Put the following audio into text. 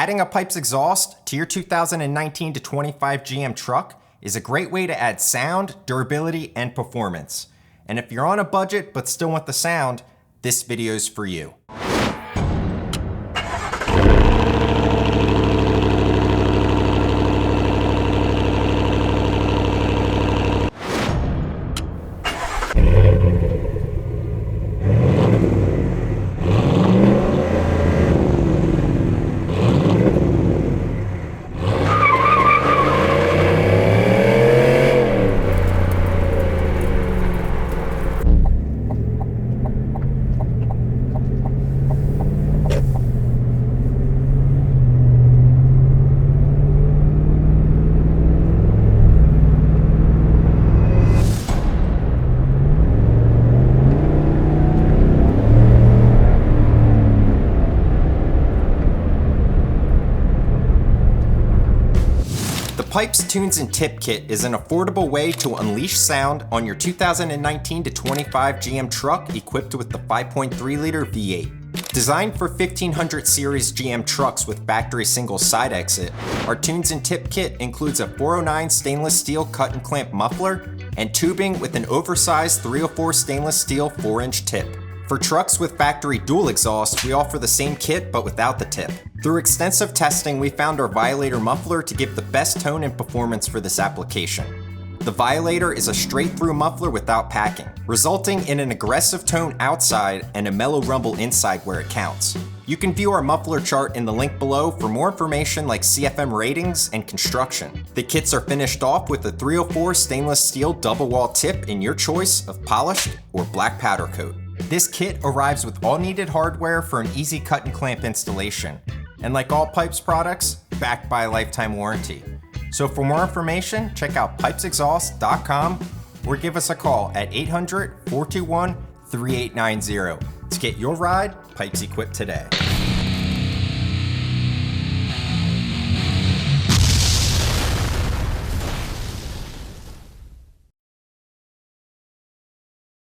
Adding a Pypes exhaust to your 2019 to 25 GM truck is a great way to add sound, durability, and performance. And if you're on a budget but still want the sound, this video is for you. The Pypes Tunes and Tip Kit is an affordable way to unleash sound on your 2019 to 25 GM truck equipped with the 5.3 liter V8. Designed for 1500 series GM trucks with factory single side exit, our Tunes and Tip Kit includes a 409 stainless steel cut and clamp muffler and tubing with an oversized 304 stainless steel 4-inch tip. For trucks with factory dual exhaust, we offer the same kit but without the tip. Through extensive testing, we found our Violator muffler to give the best tone and performance for this application. The Violator is a straight-through muffler without packing, resulting in an aggressive tone outside and a mellow rumble inside where it counts. You can view our muffler chart in the link below for more information like CFM ratings and construction. The kits are finished off with a 304 stainless steel double-wall tip in your choice of polished or black powder coat. This kit arrives with all needed hardware for an easy cut and clamp installation. And like all Pypes products, backed by a lifetime warranty. So for more information, check out pypesexhaust.com or give us a call at 800-421-3890 to get your ride Pypes equipped today.